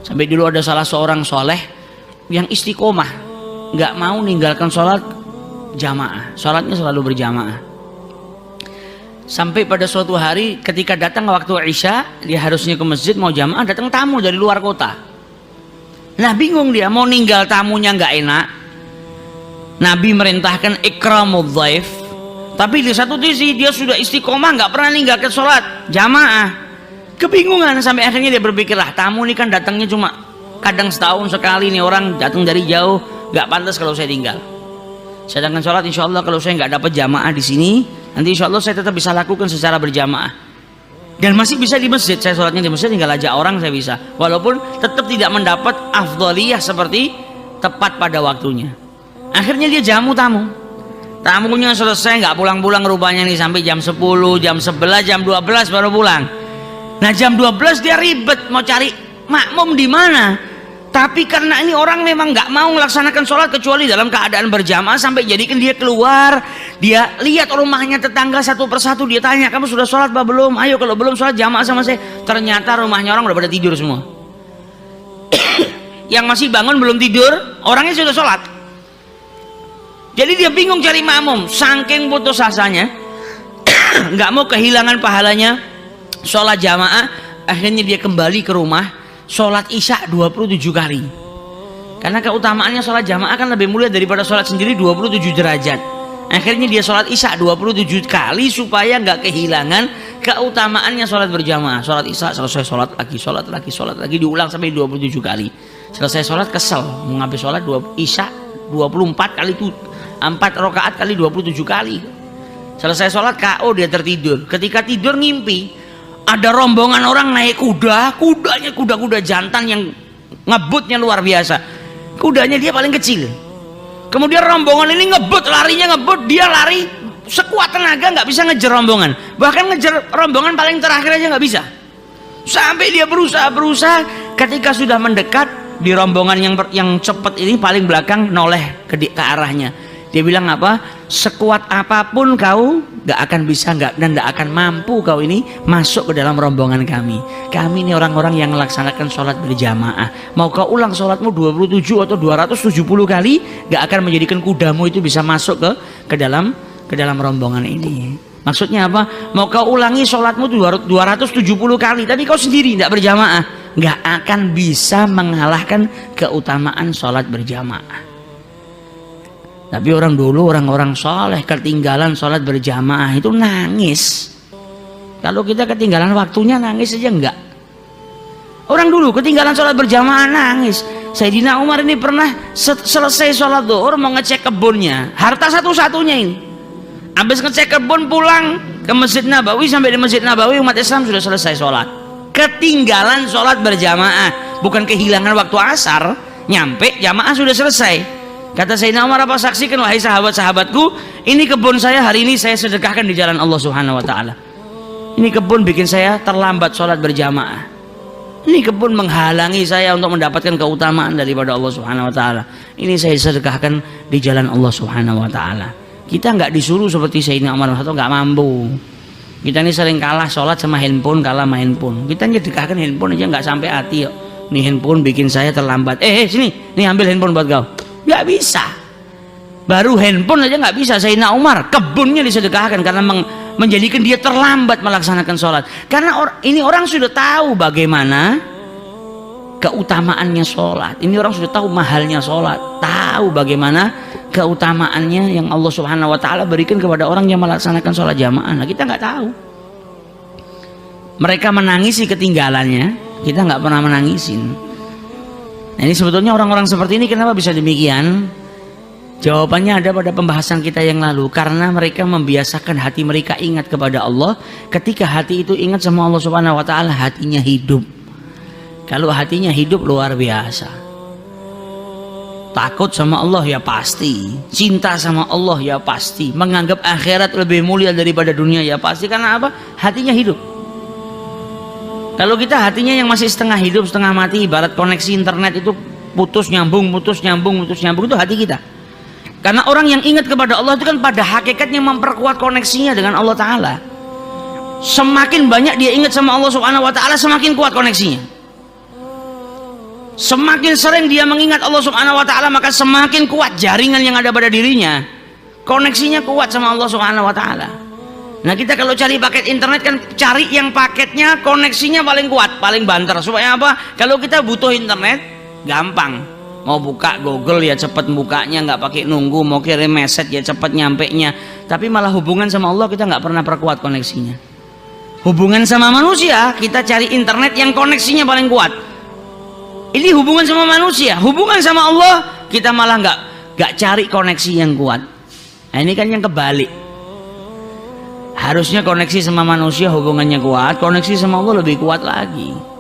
Sampai dulu ada salah seorang soleh yang istiqomah, nggak mau ninggalkan sholat jamaah, sholatnya selalu berjamaah. Sampai pada suatu hari ketika datang waktu Isya, dia harusnya ke masjid mau jamaah, datang tamu dari luar kota. Nah bingung dia, mau ninggal tamunya nggak enak. Nabi merintahkan ikramul dhaif, tapi di satu sisi dia sudah istiqomah, nggak pernah ninggalkan sholat jamaah. Kebingungan sampai akhirnya dia berpikir, lah tamu ini kan datangnya cuma kadang setahun sekali, nih orang datang dari jauh, nggak pantas kalau saya tinggal. Sedangkan sholat insya Allah kalau saya nggak dapat jamaah di sini, nanti insya Allah saya tetap bisa lakukan secara berjamaah. Dan masih bisa di masjid, saya sholatnya di masjid tinggal aja orang saya bisa. Walaupun tetap tidak mendapat afdhaliyah seperti tepat pada waktunya. Akhirnya dia jamu tamu. Tamunya selesai nggak pulang-pulang rupanya nih sampai jam 10, jam 11, jam 12 baru pulang. Nah jam 12 dia ribet mau cari makmum di mana. Tapi karena ini orang memang nggak mau melaksanakan sholat kecuali dalam keadaan berjamaah, sampai jadikan dia keluar, dia lihat rumahnya tetangga satu persatu, dia tanya, kamu sudah sholat apa belum? Ayo kalau belum sholat jamaah sama saya. Ternyata rumahnya orang udah pada tidur semua. Yang masih bangun belum tidur, orangnya sudah sholat. Jadi dia bingung cari makmum, saking putus asanya, nggak mau kehilangan pahalanya sholat jamaah. Akhirnya dia kembali ke rumah, sholat isya 27 kali. Karena keutamaannya sholat jamaah kan lebih mulia daripada sholat sendiri 27 derajat. Akhirnya dia sholat isya 27 kali supaya nggak kehilangan keutamaannya sholat berjamaah. Sholat isya selesai, sholat lagi, sholat lagi, sholat lagi, diulang sampai 27 kali. Selesai sholat kesel, mau ngambil sholat isya 24 kali itu 4 rakaat kali 27 kali. Selesai sholat KO, dia tertidur. Ketika tidur ngimpi ada rombongan orang naik kudanya kuda-kuda jantan yang ngebutnya luar biasa. Kudanya dia paling kecil. Kemudian rombongan ini larinya ngebut, dia lari sekuat tenaga nggak bisa ngejar rombongan. Bahkan ngejar rombongan paling terakhir aja nggak bisa. Sampai dia berusaha, ketika sudah mendekat di rombongan yang cepat ini paling belakang noleh ke arahnya. Dia bilang apa? Sekuat apapun kau gak akan bisa dan gak akan mampu kau ini masuk ke dalam rombongan kami. Kami ini orang-orang yang melaksanakan sholat berjamaah. Mau kau ulang sholatmu 27 atau 270 kali, gak akan menjadikan kudamu itu bisa masuk ke dalam rombongan ini. Maksudnya apa? Mau kau ulangi sholatmu 270 kali, tapi kau sendiri tidak berjamaah, gak akan bisa mengalahkan keutamaan sholat berjamaah. Tapi orang dulu, orang-orang soleh ketinggalan sholat berjamaah itu nangis. Kalau kita ketinggalan waktunya nangis aja enggak. Orang dulu ketinggalan sholat berjamaah nangis. Sayyidina Umar ini pernah selesai sholat zuhur mau ngecek kebunnya, harta satu-satunya ini. Habis ngecek kebun pulang ke Masjid Nabawi, sampai di Masjid Nabawi umat Islam sudah selesai sholat. Ketinggalan sholat berjamaah, bukan kehilangan waktu asar, nyampe jamaah sudah selesai. Kata Sayyidina Umar, apa saksikan wahai sahabat-sahabatku, ini kebun saya hari ini saya sedekahkan di jalan Allah Subhanahu wa taala. Ini kebun bikin saya terlambat sholat berjamaah. Ini kebun menghalangi saya untuk mendapatkan keutamaan daripada Allah Subhanahu wa taala. Ini saya sedekahkan di jalan Allah Subhanahu wa taala. Kita nggak disuruh seperti Sayyidina Umar atau nggak mampu. Kita ini sering kalah sholat sama handphone, kalah main handphone. Kita nyedekahkan handphone aja nggak sampai hati. Nih handphone bikin saya terlambat. Sini, nih ambil handphone buat kau. Nggak bisa. Baru handphone aja nggak bisa. Sayyidina Umar kebunnya disedekahkan karena menjadikan dia terlambat melaksanakan sholat. Karena ini orang sudah tahu bagaimana keutamaannya sholat. Ini orang sudah tahu mahalnya sholat, tahu bagaimana keutamaannya yang Allah Subhanahu wa taala berikan kepada orang yang melaksanakan sholat jamaah. Nah, kita nggak tahu. Mereka menangisi ketinggalannya, kita nggak pernah menangisin. Nah, ini sebetulnya orang-orang seperti ini kenapa bisa demikian? Jawabannya ada pada pembahasan kita yang lalu. Karena mereka membiasakan hati mereka ingat kepada Allah. Ketika hati itu ingat sama Allah Subhanahu wa taala, hatinya hidup. Kalau hatinya hidup luar biasa. Takut sama Allah ya pasti, cinta sama Allah ya pasti, menganggap akhirat lebih mulia daripada dunia ya pasti. Karena apa? Hatinya hidup. Kalau kita hatinya yang masih setengah hidup, setengah mati, ibarat koneksi internet itu putus nyambung, itu hati kita. Karena orang yang ingat kepada Allah itu kan pada hakikatnya memperkuat koneksinya dengan Allah Ta'ala. Semakin banyak dia ingat sama Allah Subhanahu wa Ta'ala, semakin kuat koneksinya. Semakin sering dia mengingat Allah Subhanahu wa taala, maka semakin kuat jaringan yang ada pada dirinya. Koneksinya kuat sama Allah Subhanahu wa taala. Nah, kita kalau cari paket internet kan cari yang paketnya koneksinya paling kuat, paling banter. Supaya apa? Kalau kita butuh internet gampang. Mau buka Google ya cepet bukanya, nggak pakai nunggu. Mau kirim message ya cepet nyampe nya. Tapi malah hubungan sama Allah kita nggak pernah perkuat koneksinya. Hubungan sama manusia kita cari internet yang koneksinya paling kuat. Ini hubungan sama manusia. Hubungan sama Allah kita malah nggak cari koneksi yang kuat. Nah, ini kan yang kebalik. Harusnya koneksi sama manusia hubungannya kuat, koneksi sama Allah lebih kuat lagi.